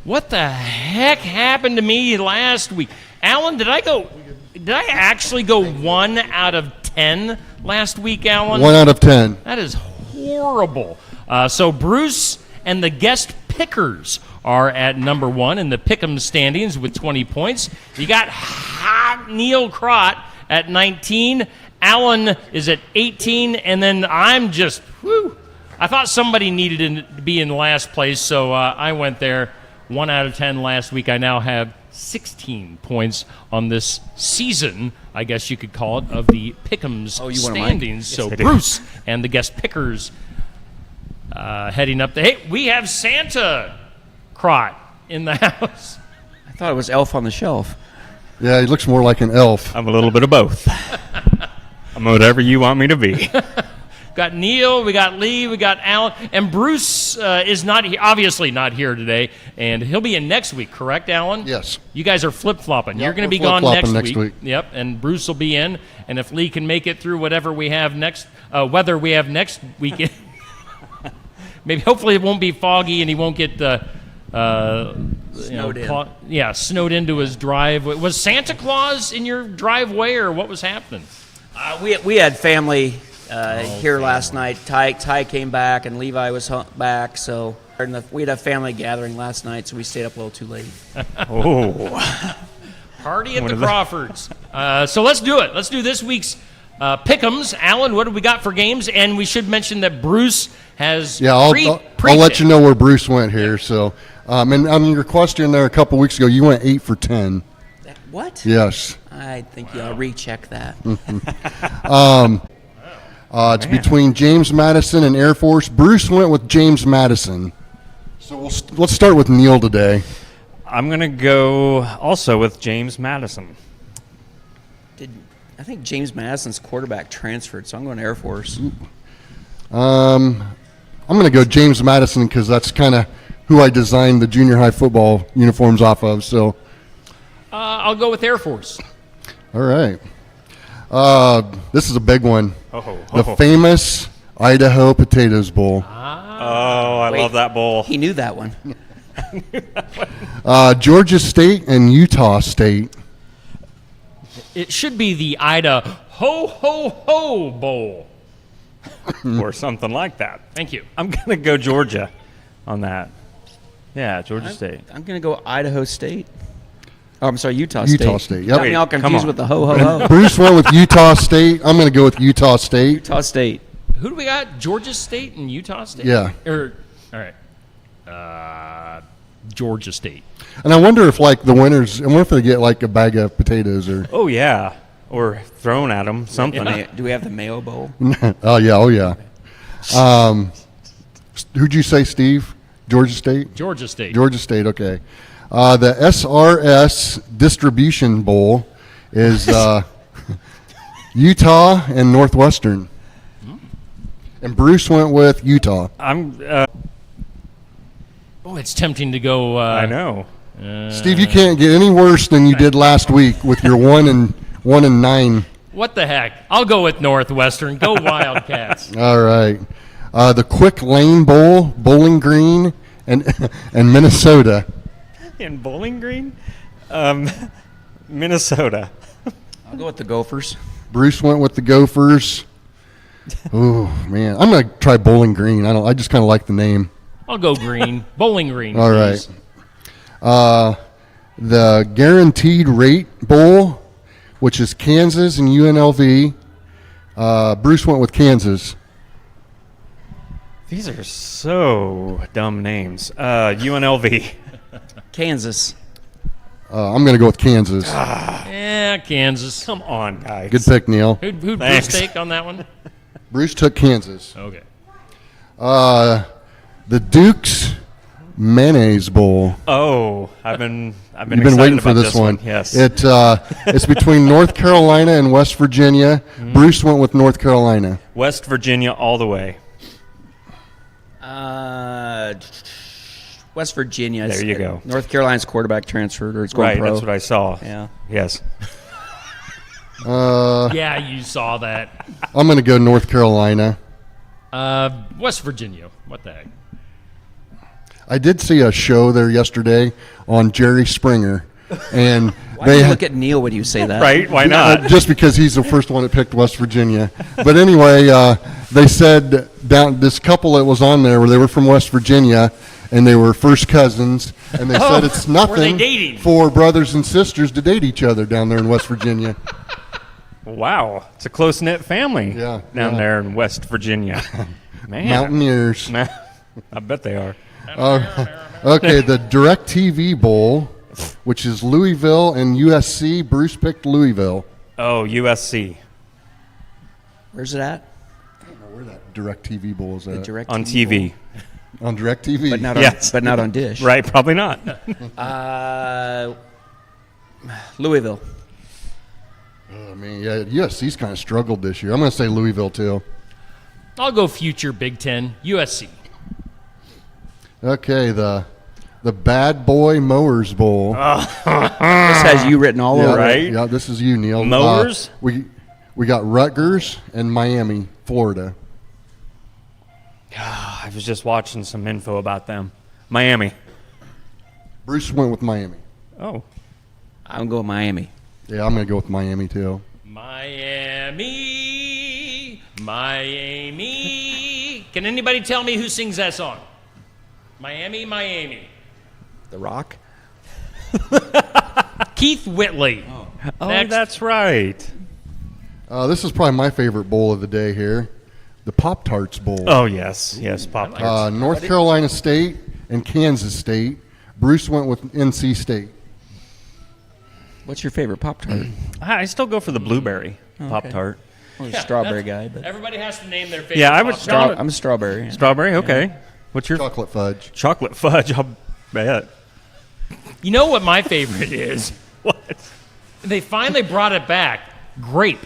What the heck happened to me last week? Alan, did I actually go 1 out of 10 last week, Alan? 1 out of 10. That is horrible. So Bruce and the guest pickers are at number 1 in the Pick'em standings with 20 points. You got Neil Crott at 19. Alan is at 18. And then I'm just, I thought somebody needed to be in last place, so I went there. 1 out of 10 last week. I now have 16 points on this season, I guess you could call it, of the Pick'ems Oh, you want mine? standings. So Bruce and the guest pickers heading up hey, we have Santa Crott in the house. I thought it was Elf on the Shelf. Yeah, he looks more like an elf. I'm a little bit of both. I'm whatever you want me to be. Got Neil, we got Lee, we got Alan, and Bruce is not here, obviously not here today, and he'll be in next week, correct, Alan? Yes. You guys are flip-flopping. Yep, You're going to we're be gone flip-flopping next next week. Yep, and Bruce will be in, and if Lee can make it through whatever we have next, weather we have next weekend, maybe hopefully it won't be foggy and he won't get Snowed in. snowed into his drive. Was Santa Claus in your driveway, or what was happening? We had family here last night. Ty came back, and Levi was back. So we had a family gathering last night, so we stayed up a little too late. Oh. Party at the Crawfords. So let's do it. Let's do this week's Pick'ems. Alan, what do we got for games? And we should mention that Bruce has Yeah, I'll let you know where Bruce went here. So, and on your question there a couple weeks ago, you went 8 for 10. What? Yes. I think you ought to recheck that. It's between James Madison and Air Force. Bruce went with James Madison. So let's start with Neil today. I'm going to go also with James Madison. I think James Madison's quarterback transferred, so I'm going to Air Force. I'm going to go James Madison because that's kind of who I designed the junior high football uniforms off of. So, I'll go with Air Force. all right. This is a big one. The Oh, famous Idaho Potatoes Bowl. I Wait. love that bowl. He knew that one. Georgia State and Utah State. It should be the Idaho Ho Bowl. Or something like that. Thank you. I'm going to go Georgia on that. Yeah, Georgia State. I'm going to go Idaho State. Oh, I'm sorry, Utah State. Utah State, yep. Got me all Wait, come confused on. with the ho. Bruce went with Utah State. I'm going to go with Utah State. Utah State. Who do we got? Georgia State and Utah State? Yeah. All right. Georgia State. And I wonder if, like, the winners, I wonder if they get, like, a bag of potatoes or. Oh, yeah. Or thrown at them, something. Do we have the Mayo Bowl? Oh, yeah. Who'd you say, Steve? Georgia State? Georgia State. Georgia State, okay. The SRS Distribution Bowl is Utah and Northwestern. And Bruce went with Utah. Oh, it's tempting to go. I know. Steve, you can't get any worse than you did last week with your 1 and 9. What the heck? I'll go with Northwestern. Go Wildcats. All right. The Quick Lane Bowl, Bowling Green, and Minnesota. In Bowling Green? Minnesota. I'll go with the Gophers. Bruce went with the Gophers. Oh man, I'm gonna try Bowling Green. I just kind of like the name. I'll go green. Bowling Green. All please. right. the Guaranteed Rate Bowl, which is Kansas and UNLV. Bruce went with Kansas. These are so dumb names. UNLV. Kansas. I'm going to go with Kansas. Yeah, Kansas. Come on, guys. Good pick, Neil. Who'd Bruce Thanks. take on that one? Bruce took Kansas. Okay. The Duke's Mayonnaise Bowl. Oh, I've been You've been excited waiting for about this one. Yes. It's between North Carolina and West Virginia. Bruce went with North Carolina. West Virginia all the way. West Virginia. There you go. North Carolina's quarterback transferred, or it's going Right, pro. that's what I saw. Yeah. Yes. Yeah, you saw that. I'm going to go North Carolina. West Virginia. What the heck? I did see a show there yesterday on Jerry Springer, and Why do you look at Neil when you say that? Right? Why not? just because he's the first one that picked West Virginia. But anyway, they said this couple that was on there, where they were from West Virginia, and they were first cousins, and they said it's Were they nothing dating? for brothers and sisters to date each other down there in West Virginia. Wow. It's a close knit family Yeah, down yeah. there in West Virginia. Man. Mountaineers. I bet they are. Okay, the DirecTV Bowl, which is Louisville and USC. Bruce picked Louisville. Oh, USC. Where's it at? I don't know where that DirecTV Bowl is at. Direct On TV. On DirecTV. but not on, Yes. but not on Dish. Right, probably not. Louisville. I mean, yeah, USC's kind of struggled this year. I'm going to say Louisville, too. I'll go future Big Ten. USC. Okay, the Bad Boy Mowers Bowl. This has you written all yeah, over. right. Yeah, this is you, Neil. Mowers? We got Rutgers and Miami, Florida. I was just watching some info about them. Miami. Bruce went with Miami. Oh. I'm going Miami. Yeah, I'm going to go with Miami, too. Miami. Can anybody tell me who sings that song? Miami. The Rock. Keith Whitley. Oh, Next. that's right. This is probably my favorite bowl of the day here. The Pop-Tarts Bowl. Oh, yes. Yes, Pop-Tarts. North Carolina State and Kansas State. Bruce went with NC State. What's your favorite Pop-Tart? I still go for the blueberry Pop-Tart. I'm a strawberry guy, but Everybody has to name their favorite. Yeah, I would Pop-Tart. I'm a strawberry. Strawberry, okay. What's your Chocolate fudge. chocolate fudge? I'll bet. You know what my favorite is? What? They finally brought it back. Grape.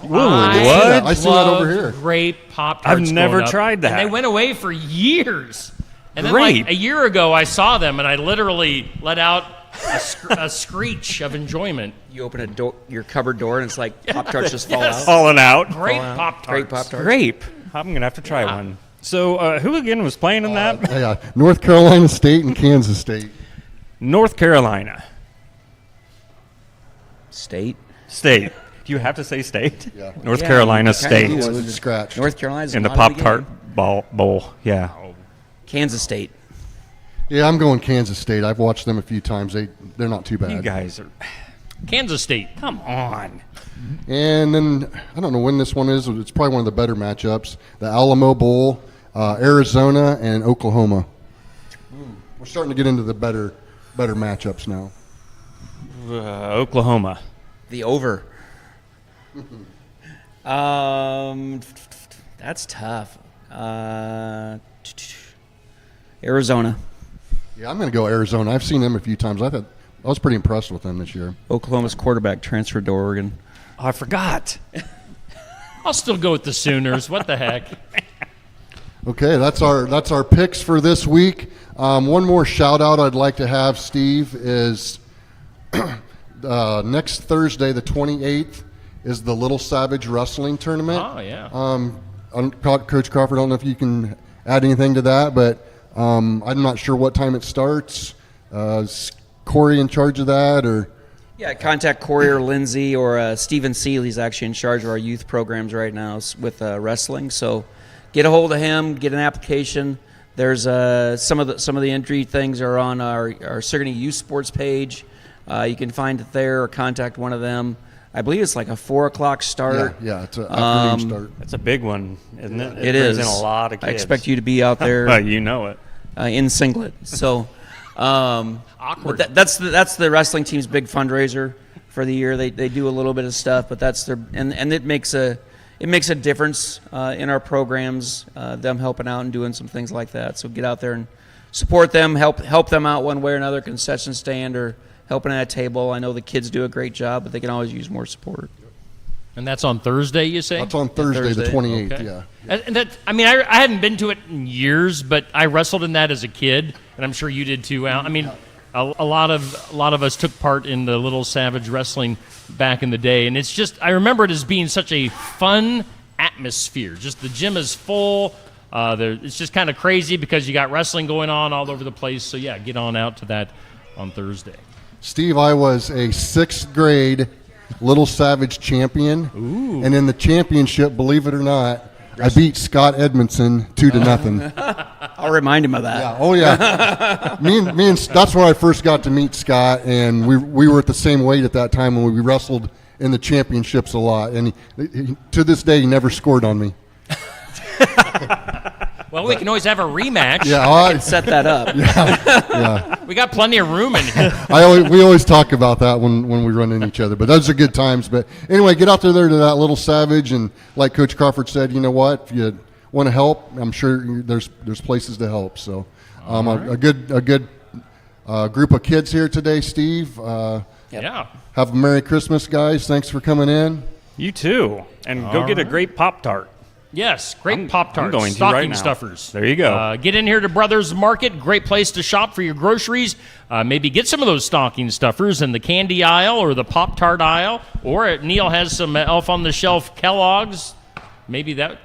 What? I see that over here. Grape Pop-Tarts. I've never growing up, tried that. And they went away for years. And then Grape? like a year ago, I saw them, and I literally let out a screech of enjoyment. You open your cupboard door, and it's like Pop-Tarts just fall out. Falling out. Grape Pop-Tarts. Great Pop-Tarts. Grape. I'm going to have to try one. So, who again was playing in that? Yeah, North Carolina State and Kansas State. North Carolina. State. State. Do you have to say state? Yeah. North Yeah, Carolina you kinda State. do. Was it scratched? North Carolina's In the not out of Pop-Tart game. bowl. Yeah. Kansas State. Yeah, I'm going Kansas State. I've watched them a few times. They're not too bad. You guys are... Kansas State. Come on. And then I don't know when this one is. It's probably one of the better matchups. The Alamo Bowl, Arizona and Oklahoma. We're starting to get into the better matchups now. Oklahoma. The over. That's tough. Arizona. Yeah, I'm going to go Arizona. I've seen them a few times. I was pretty impressed with them this year. Oklahoma's quarterback transferred to Oregon. Oh, I forgot. I'll still go with the Sooners. What the heck? Okay, that's our picks for this week. One more shout out I'd like to have, Steve, is next Thursday, the 28th, is the Little Savage Wrestling Tournament. Oh, yeah. Coach Crawford, I don't know if you can add anything to that, but I'm not sure what time it starts. Is Corey in charge of that, or? Yeah, contact Corey or Lindsay or Stephen Seeley. He's actually in charge of our youth programs right now with wrestling. So get a hold of him, get an application. There's some of the entry things are on our Sigourney Youth Sports page. You can find it there or contact one of them. I believe it's like a 4 o'clock start. Yeah, it's an afternoon start. It's a big one, isn't it? It brings is. in a lot of kids. I expect you to be out there Well, you know it. in singlet. So Awkward. but that's the wrestling team's big fundraiser for the year. They do a little bit of stuff, but that's their and it makes a difference in our programs. Them helping out and doing some things like that. So get out there and support them. Help them out one way or another. Concession stand or helping at a table. I know the kids do a great job, but they can always use more support. And that's on Thursday, you say? That's on Thursday, the Thursday. 28th. Okay. Yeah. And that, I mean, I hadn't been to it in years, but I wrestled in that as a kid, and I'm sure you did too, Al. I mean, a lot of us took part in the Little Savage Wrestling back in the day, and it's just, I remember it as being such a fun atmosphere. Just the gym is full. It's just kind of crazy because you got wrestling going on all over the place. So yeah, get on out to that on Thursday. Steve, I was a 6th grade Little Savage champion. Ooh. And in the championship, believe it or not, I beat Scott Edmondson 2-0. I'll remind him of that. Yeah. Oh yeah. me and that's where I first got to meet Scott, and we were at the same weight at that time when we wrestled in the championships a lot. And he, to this day, he never scored on me. Well, we can always have a rematch. Yeah. Set that up. Yeah. We got plenty of room in here. We always talk about that when we run into each other. But those are good times. But anyway, get out there to that Little Savage, and like Coach Crawford said, you know what? If you want to help, I'm sure there's places to help. So a good group of kids here today, Steve. Yeah. Have a Merry Christmas, guys. Thanks for coming in. You too. And go get a great Pop-Tart. Yes, great Pop-Tarts, I'm going to stocking right now. stuffers. There you go. Get in here to Brothers Market, great place to shop for your groceries. Maybe get some of those stocking stuffers in the candy aisle or the Pop-Tart aisle. Or Neil has some Elf on the Shelf Kellogg's. Maybe that.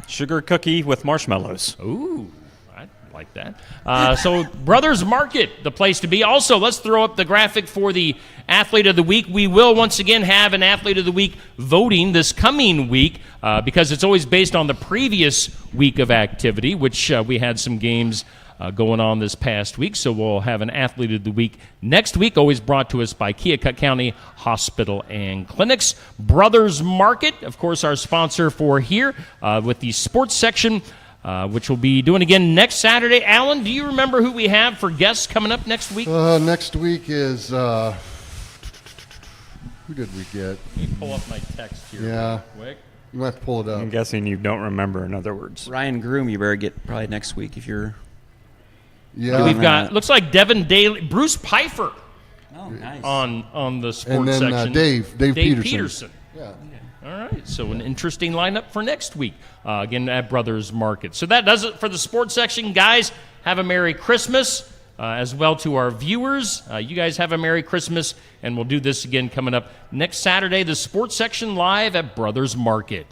Sugar cookie with marshmallows. Ooh, I like that. So Brothers Market, the place to be. Also, let's throw up the graphic for the Athlete of the Week. We will once again have an Athlete of the Week voting this coming week because it's always based on the previous week of activity, which we had some games going on this past week. So we'll have an Athlete of the Week next week, always brought to us by Keokuk County Hospital and Clinics. Brothers Market, of course, our sponsor for here with the sports section, which we'll be doing again next Saturday. Alan, do you remember who we have for guests coming up next week? Next week is who did we get? Let me pull up my text here Yeah. real quick. You might have to pull it up. I'm guessing you don't remember, in other words. Ryan Groom, you better get probably next week if you're. Yeah. We've got, looks like Devin Daly, Bruce Pfeiffer Oh, nice. on the sports And then section. Dave Peterson. Yeah. All right, so an interesting lineup for next week, again at Brothers Market. So that does it for the sports section. Guys, have a Merry Christmas as well to our viewers. You guys have a Merry Christmas, and we'll do this again coming up next Saturday, the sports section live at Brothers Market.